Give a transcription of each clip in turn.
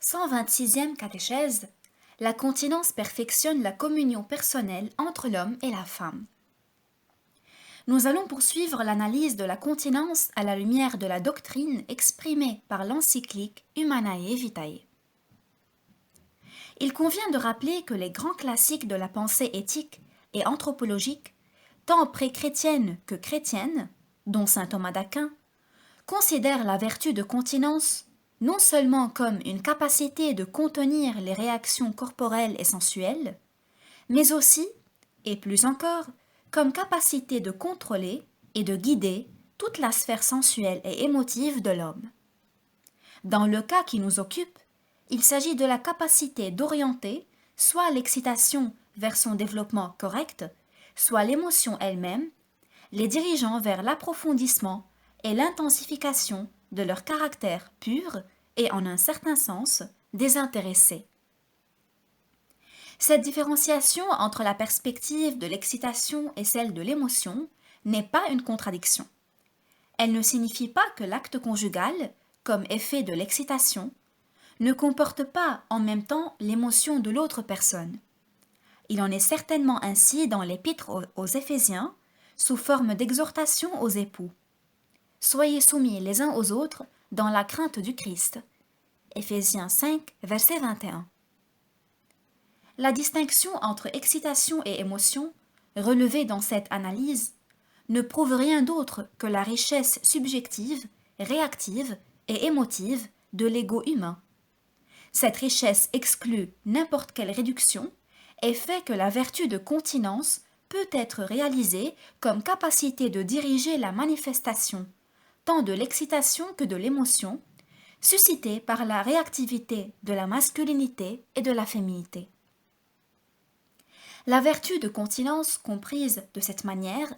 126e catéchèse. La continence perfectionne la communion personnelle entre l'homme et la femme. Nous allons poursuivre l'analyse de la continence à la lumière de la doctrine exprimée par l'encyclique Humanae Vitae. Il convient de rappeler que les grands classiques de la pensée éthique et anthropologique, tant pré-chrétienne que chrétienne, dont saint Thomas d'Aquin, considèrent la vertu de continence non seulement comme une capacité de contenir les réactions corporelles et sensuelles, mais aussi, et plus encore, comme capacité de contrôler et de guider toute la sphère sensuelle et émotive de l'homme. Dans le cas qui nous occupe, il s'agit de la capacité d'orienter soit l'excitation vers son développement correct, soit l'émotion elle-même, les dirigeant vers l'approfondissement et l'intensification de leur caractère pur et, en un certain sens, désintéressé. Cette différenciation entre la perspective de l'excitation et celle de l'émotion n'est pas une contradiction. Elle ne signifie pas que l'acte conjugal, comme effet de l'excitation, ne comporte pas en même temps l'émotion de l'autre personne. Il en est certainement ainsi dans l'épître aux Éphésiens, sous forme d'exhortation aux époux. Soyez soumis les uns aux autres dans la crainte du Christ. Éphésiens 5, verset 21. La distinction entre excitation et émotion, relevée dans cette analyse, ne prouve rien d'autre que la richesse subjective, réactive et émotive de l'ego humain. Cette richesse exclut n'importe quelle réduction et fait que la vertu de continence peut être réalisée comme capacité de diriger la manifestation, tant de l'excitation que de l'émotion, suscitée par la réactivité de la masculinité et de la féminité. La vertu de continence comprise de cette manière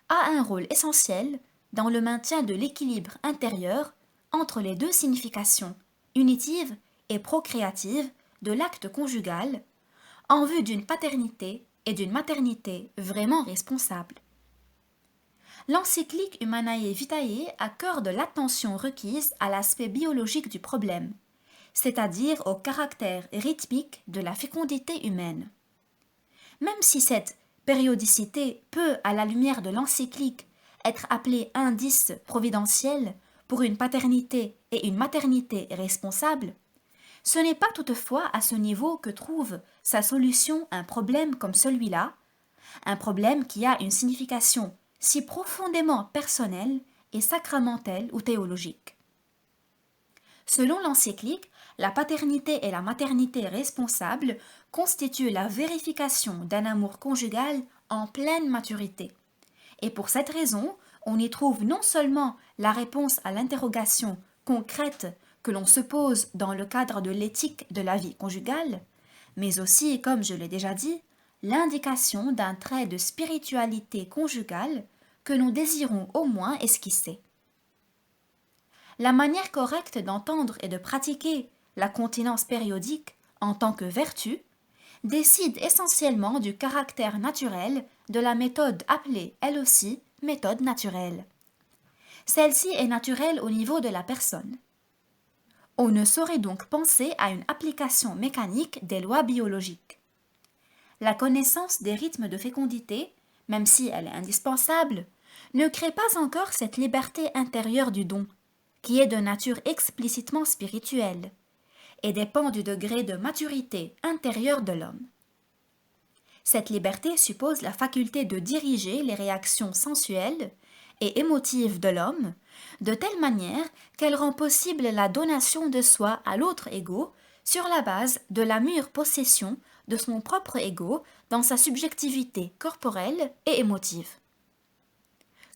a un rôle essentiel dans le maintien de l'équilibre intérieur entre les deux significations, unitive et procréative, de l'acte conjugal, en vue d'une paternité et d'une maternité vraiment responsables. L'encyclique Humanae Vitae accorde l'attention requise à l'aspect biologique du problème, c'est-à-dire au caractère rythmique de la fécondité humaine. Même si cette périodicité peut, à la lumière de l'encyclique, être appelée indice providentiel pour une paternité et une maternité responsables, ce n'est pas toutefois à ce niveau que trouve sa solution un problème comme celui-là, un problème qui a une signification si profondément personnelle et sacramentelle ou théologique. Selon l'encyclique, la paternité et la maternité responsables constituent la vérification d'un amour conjugal en pleine maturité. Et pour cette raison, on y trouve non seulement la réponse à l'interrogation concrète que l'on se pose dans le cadre de l'éthique de la vie conjugale, mais aussi, comme je l'ai déjà dit, l'indication d'un trait de spiritualité conjugale que nous désirons au moins esquisser. La manière correcte d'entendre et de pratiquer la continence périodique en tant que vertu décide essentiellement du caractère naturel de la méthode appelée, elle aussi, méthode naturelle. Celle-ci est naturelle au niveau de la personne. On ne saurait donc penser à une application mécanique des lois biologiques. La connaissance des rythmes de fécondité, même si elle est indispensable, ne crée pas encore cette liberté intérieure du don, qui est de nature explicitement spirituelle, et dépend du degré de maturité intérieure de l'homme. Cette liberté suppose la faculté de diriger les réactions sensuelles et émotives de l'homme, de telle manière qu'elle rend possible la donation de soi à l'autre ego sur la base de la mûre possession de son propre ego dans sa subjectivité corporelle et émotive.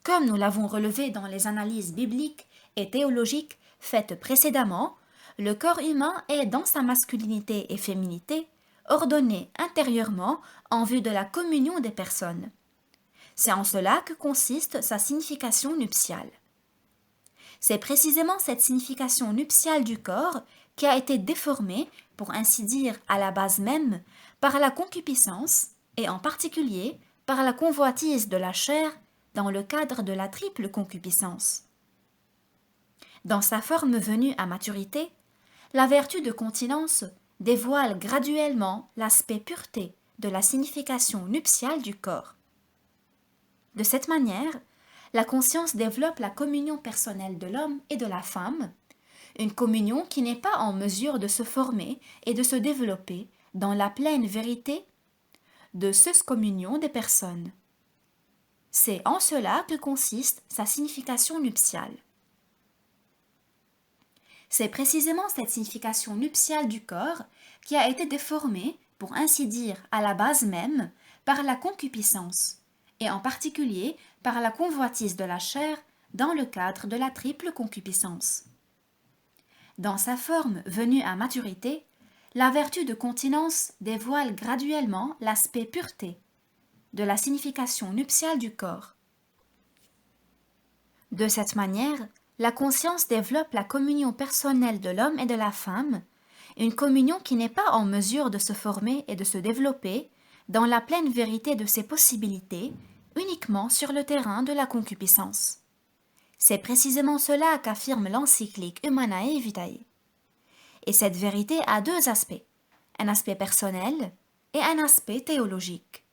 Comme nous l'avons relevé dans les analyses bibliques et théologiques faites précédemment, le corps humain est dans sa masculinité et féminité ordonné intérieurement en vue de la communion des personnes. C'est en cela que consiste sa signification nuptiale. C'est précisément cette signification nuptiale du corps qui a été déformée, pour ainsi dire à la base même, par la concupiscence et en particulier par la convoitise de la chair dans le cadre de la triple concupiscence. Dans sa forme venue à maturité, La vertu de continence dévoile graduellement l'aspect pureté de la signification nuptiale du corps. De cette manière, la conscience développe la communion personnelle de l'homme et de la femme, une communion qui n'est pas en mesure de se former et de se développer dans la pleine vérité de cette communion des personnes. C'est en cela que consiste sa signification nuptiale. C'est précisément cette signification nuptiale du corps qui a été déformée, pour ainsi dire à la base même, par la concupiscence, et en particulier par la convoitise de la chair dans le cadre de la triple concupiscence. Dans sa forme venue à maturité, la vertu de continence dévoile graduellement l'aspect pureté de la signification nuptiale du corps. De cette manière, la conscience développe la communion personnelle de l'homme et de la femme, une communion qui n'est pas en mesure de se former et de se développer dans la pleine vérité de ses possibilités, uniquement sur le terrain de la concupiscence. C'est précisément cela qu'affirme l'encyclique Humanae Vitae. Et cette vérité a deux aspects, un aspect personnel et un aspect théologique.